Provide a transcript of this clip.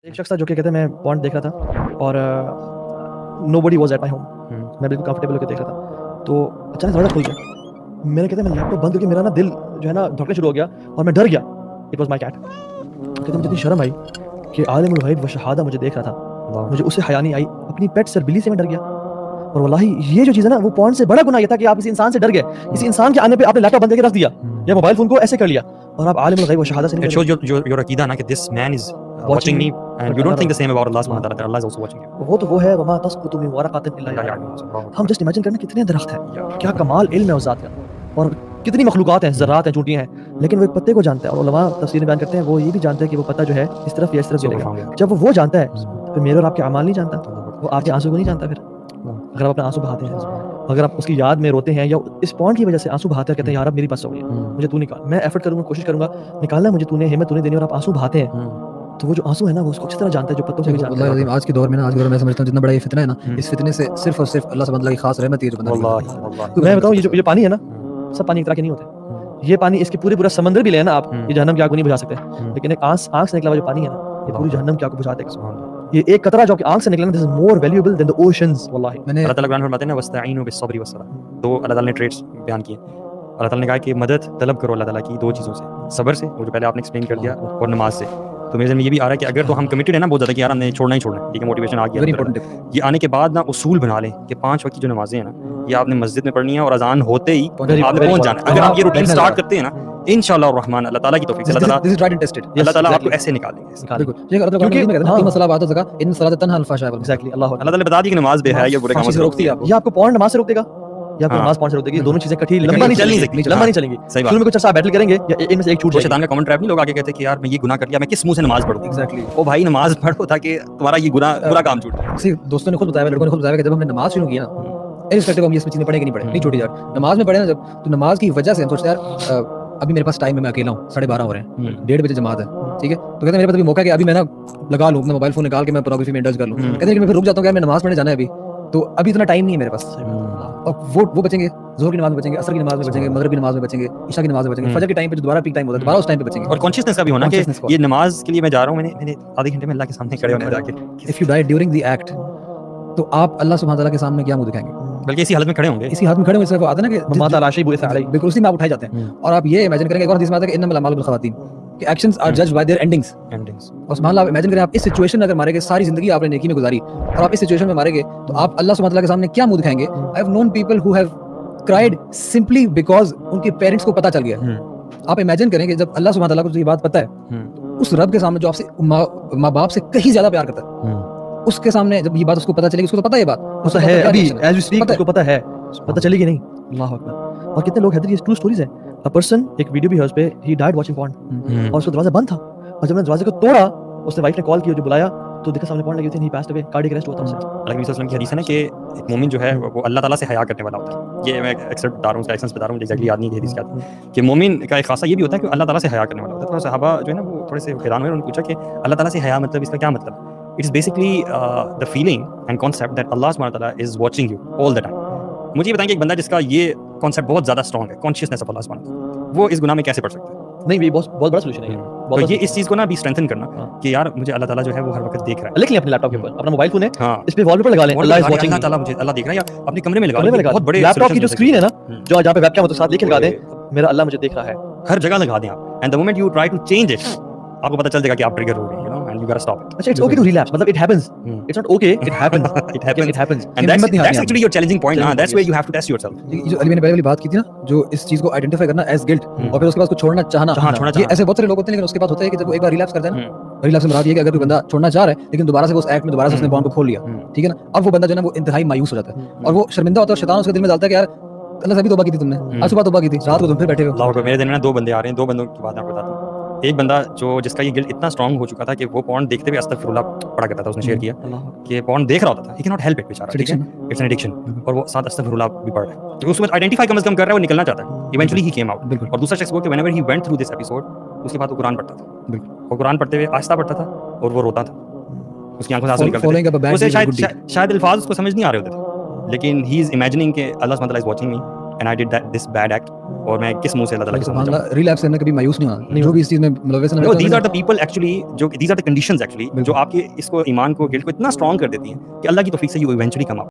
एक शख्स था जो कि कहते हैं मैं पॉइंट देख रहा था और nobody was at my home. मैं बिल्कुल कंफर्टेबल होकर देख रहा था, तो अचानक दरवाजा खुल गया। मैंने कहते मैं लैपटॉप बंद करके मेरा ना दिल जो है ना धड़कना शुरू हो गया और मैं डर गया। It was my cat. कहते मुझे इतनी शर्म आई कि आलिमुल गैब व शहादा मुझे देख रहा था, मुझे उससे हया नहीं आई। अपनी पेट सर बिल्ली से मैं डर गया। और वल्लाही ये जो चीज़ है ना, वो पॉइंट से बड़ा गुनाह ये था कि आप इस इंसान से डर गए। इस इंसान के आने पे आपने लैपटॉप बंद करके रख दिया या मोबाइल फोन को ऐसे कर लिया और आप आलिमुल गैब व शहादा से नहीं It shows your aqida na कि this man is watching me and you don't think the same about Allah subhanahu wa ta'ala that Allah is also watching you. वो तो वो है वमा तस्कुतु मिन वरक़तिन इल्ला यअलमुहा। हम जस्ट इमेजिन करना कितने दरख्त हैं, क्या कमाल इल्म है उस ज़ात का, और कितनी मखलूक़ात हैं, ज़र्रात हैं, चूंटियां हैं, लेकिन वो एक पत्ते को जानता है। और उलमा तफसीर में बयान करते हैं वो ये भी जानते हैं कि वो पत्ता जो है इस तरफ या इस तरफ गिरेगा। जब वो जानता है तो मेरे और आपके अमाल नहीं जानता, वो आपके आंसू को नहीं जानता। फिर अगर आप अपना आंसू बहाते हैं, अगर आप उसकी याद में रोते हैं या इस पॉइंट की वजह से आंसू बहाते हैं, कहते हैं यार अब मेरी बस हो गई, मुझे तू निकाल, मैं एफर्ट करूंगा, कोशिश करूंगा निकालना, मुझे तूने हिम्मत तूने देनी, और आप आंसू बहाते हैं, तो वो जो आंसू है ना वो उसको अच्छी तरह जानता है, जो पत्तों को भी जानता है। आज के दौर में मैं समझता हूँ जितना बड़ा ये फितना है ना, इस फितने से सिर्फ और सिर्फ अल्लाह सुब्हानहू व तआला की खास रहमत है जो बंदा। मैं बताऊँ ये जो पानी है ना, सब पानी एक तरह के नहीं होते। ये पानी इसके पूरा पूरा समंदर भी ले ना आप, ये जहन्नम की आग को नहीं बुझा सकते, लेकिन एक आंख से निकला हुआ जो पानी है ना, ये पूरी जहन्नम की आग को बुझा देगा। ये एक कतरा जो आंख से निकला ना, this is more valuable than the oceans. वल्लाही अल्लाह ताला कुरान में फरमाते हैं ना वस्तईनु बिस्सब्रि वस्सलाह, दो अल्लाह ताला ने ट्रेड्स बयान किए। अल्लाह ताला ने कहा कि मदद तलब करो अल्लाह ताला की दो चीज़ों से, सब्र से, वो जो पहले आपने एक्सप्लेन कर दिया, और नमाज से। तो मेरे में ये भी आ रहा है कि अगर तो हम कमिटेड है ना बहुत ज़्यादा कि यार हमने छोड़ना ही छोड़ना है, ठीक है, मोटिवेशन आ गया, ये आने के बाद ना उसूल बना लें कि 5 वक्त की जो नमाजें हैं ना, ये आपने मस्जिद में पढ़नी है और अजान होते ही आपने पहुंच जाना है। अगर आप ये रूटीन स्टार्ट करते हैं ना, इंशाअल्लाह रहमान अल्लाह ताला की तौफीक से अल्लाह ताला आपको ऐसे निकाल देंगे। बिल्कुल, क्योंकि इन मसला बातों से कहा इन सलात तन्हा अल फहशा वल एग्जैक्टली अल्लाह ताला बता दी कि नमाज बेहया ये बुरे कामों से रोकती है। ये आपको पॉइंट नमाज से रोक देगा या आपको नमाज पॉइंट से रोक देगी। दोनों चीजें इकट्ठी लंबा नहीं चलेंगी, लंबा नहीं चलेंगी। शुरू में कुछ अर्सा बैटल करेंगे या इनमें से एक छूट जाएगी। शैतान का कमेंट ट्रैप नहीं, लोग आके कहते हैं कि यार मैं ये गुनाह कर लिया, मैं किस मुंह से नमाज पढ़ूं। एग्जैक्टली ओ भाई नमाज पढ़ो ताकि तुम्हारा ये गुनाह बुरा काम छूट जाए। किसी दोस्तों ने खुद बताया, लड़कों ने खुद बताया कि जब हमने नमाज शुरू की ना, इररिस्पेक्टिव हम ये चीजें पढ़े कि नहीं पढ़े, नहीं छोटी यार, नमाज में पढ़े ना जब, तो नमाज की वजह से हम सोचते हैं यार अभी मेरे पास टाइम है, मैं अकेला हूँ, 12:30 हो रहे हैं, 1:30 बजे जमात है, ठीक है, तो कहते हैं मेरे पास अभी मौका है कि अभी मैं ना लगा लूँ अपना मोबाइल फोन निकाल के मैं पोर्नोग्राफी में इंडल्ज कर लूँ। कहते हैं कि मैं फिर रुक जाता हूँ, यार मैं नमाज पढ़ने जाना है अभी, तो अभी इतना टाइम नहीं है मेरे पास। और वो बचेंगे, ज़ोहर की नमाज में बचेंगे, असर की नमाज में बचेंगे, मगरिब की नमाज में बचेंगे, इशा की नमाज में बचेंगे, फजर के टाइम पे जो दोबारा पीक टाइम होता है दोबारा उस टाइम पे बचेंगे। और कॉन्शियसनेस का भी होना कि ये नमाज के लिए मैं जा रहा हूँ, मैंने आधे घंटे में अल्लाह के सामने खड़े होने जाके। If you die during the act, तो आप अल्लाह सुब्हानहू व तआला के सामने क्या मुंह दिखाएंगे? बल्कि इसी हालत में खड़े होंगे, इसी हाथ में खड़े हुए सिर्फ आता है ना कि माता लाशी बुए सारे बिल्कुल उसी में आप उठाए जाते हैं। और आप ये इमेजिन करेंगे, एक और हदीस में आता है कि इन्नमल अमालु बिल खवातीम, कि actions are judged by their endings. और सुभान अल्लाह, इमेजिन करें आप इस सिचुएशन में अगर मारेंगे, सारी जिंदगी आपने नेकी में गुजारी और आप इस सिचुएशन में मारेंगे, तो आप अल्लाह सुब्हानहू व तआला के सामने क्या मुंह दिखाएंगे? I have known people who have cried simply because उनके पेरेंट्स को पता चल गया। आप इमेजिन करें कि जब अल्लाह सुब्हानहू व तआला को ये बात पता है, उस रब के सामने जो आपसे माँ बाप से कहीं ज्यादा प्यार करता है, उसके सामने जब ये बात उसको पता चलेगी, उसको तो पता है ये बात, उसको है अभी एज वी स्पीक, उसको पता है, पता चलेगी नहीं। अल्लाह अकबर। और कितने लोग हैं, ये ट्रू स्टोरीज हैं। अ पर्सन, एक वीडियो भी है उस पे, ही डाइड वाचिंग पॉर्न, और उसका दरवाजा बंद था, और जब मैंने दरवाजे को तोड़ा, उसने वाइफ ने कॉल की, जो बुलाया तो देखा सामने पॉर्न लगी थी, ही पास्ड अवे, कार्डियक अरेस्ट हुआ था उससे। अल्लाह के नबी सल्लल्लाहु अलैहि वसल्लम की हदीस है ना कि एक मोमिन जो है वो अल्लाह ताला से हया करने वाला होता है। ये मैं एक्सेप्ट बता रहा हूँ, उसका एक्सेंस बता रहा हूँ, एग्जैक्टली याद नहीं है हदीस क्या थी, कि मोमिन का एक खासा ये भी होता है कि अल्लाह ताला से हया करने वाला होता है। तो सहाबा जो है ना वो थोड़े से हैरान हुए, उन्होंने पूछा कि अल्लाह ताला से हया मतलब इसका क्या मतलब? It is basically the feeling and concept that Allah सुब्हानहू व तआला is watching you all the time. मुझे ये बताएंगे एक बंदा जिसका ये कॉन्सेप्ट बहुत ज़्यादा स्ट्रॉन्ग है, कॉन्शियसनेस ऑफ अल्लाह सुब्हानहू व तआला, वो इस गुनाह में कैसे पड़ सकता है? नहीं, ये बहुत बड़ा सॉल्यूशन है। तो ये इस चीज़ को ना भी स्ट्रेंथन करना कि यार मुझे अल्लाह ताला जो है वो हर वक्त देख रहा है। लिख लें अपने लैपटॉप के ऊपर, अपना मोबाइल फोन है, हाँ, इस पे वॉलपेपर लगा लें, अल्लाह इज वाचिंग, अल्लाह ताला मुझे अल्लाह देख रहा है, या अपने कमरे में लगा लें, बहुत बहुत बड़े लैपटॉप की जो स्क्रीन है ना, जो जहाँ पे वेबकैम होता है, साथ लिख के लगा दें मेरा अल्लाह मुझे देख रहा है, हर जगह लगा दें आप। And the moment you try to change it, आपको पता चल जाएगा कि आप ट्रिगर हो रहे हैं, you know, and you got to stop it. अच्छा, इट्स ओके टू रिलैप्स, मतलब it happens, it's not okay, it happens, it happens, and that's actually your challenging point ना, that's where you have to test yourself. ये जो अली ने पहले वाली बात की थी ना, जो इस चीज को आइडेंटिफाई करना एज गिल्ट और फिर उसके बाद उसको छोड़ना चाहना, ये ऐसे बहुत सारे लोग होते हैं, लेकिन उसके बाद होता है कि जब वो एक बार रिलैप्स कर जाए ना, रिलैप्स से मुराद ये कि अगर कोई बंदा छोड़ना चाह रहा है लेकिन दोबारा से उस एक्ट में दोबारा से उसने बॉन्ड को खोल लिया, ठीक है ना, अब वो बंदा जो है ना वो इंतहाई मायूस हो जाता है और वो शर्मिंदा होता है, और शैतान उसके दिल में डालता है कि यार अल्लाह से अभी तौबा की थी तुमने, आज सुबह तौबा की थी, रात को तुम फिर बैठे हो। मेरे दिन में ना 2 बंदे आ रहे हैं, 2 बंदों की बात आपको बताता हूँ। एक बंदा जो जिसका ये गिल्ट इतना स्ट्रांग हो चुका था कि वो पॉर्न देखते हुए अस्तगफिरुल्लाह पढ़ा करता था, उसने शेयर किया कि पॉर्न देख रहा होता था, he can not help it बेचारा, ठीक है, इट्स एन एडिक्शन, और वो साथ अस्तगफिरुल्लाह भी पढ़ रहा है, तो उसको आइडेंटिफाई कम से कम कर रहा है, वो निकलना चाहता है, इवेंचुअली ही केम आउट। और दूसरा शख्स वो कि whenever he went through this episode, उसके बाद वो कुरान पढ़ता था, और कुरान पढ़ते हुए आहिस्ता पढ़ता था और वो रोता था, उसकी आंखों से आंसू निकलते थे, उसे शायद अल्फाज उसको समझ नहीं आ रहे होते थे, लेकिन ही इज इमेजिनिंग कि अल्लाह सुब्हानहू व तआला is watching me and I did this bad act, اور میں کس منہ سے اللہ تعالیٰ کے سامنے جاؤں. ریلیپس کرنے کبھی مایوس نہیں ہونا, جو بھی اس چیز میں ملوث No, these are the people actually, these are the conditions actually جو آپ کے اس کو ایمان کو گلٹ کو اتنا اسٹرانگ کر دیتی ہیں کہ اللہ کی توفیق سے you eventually come out.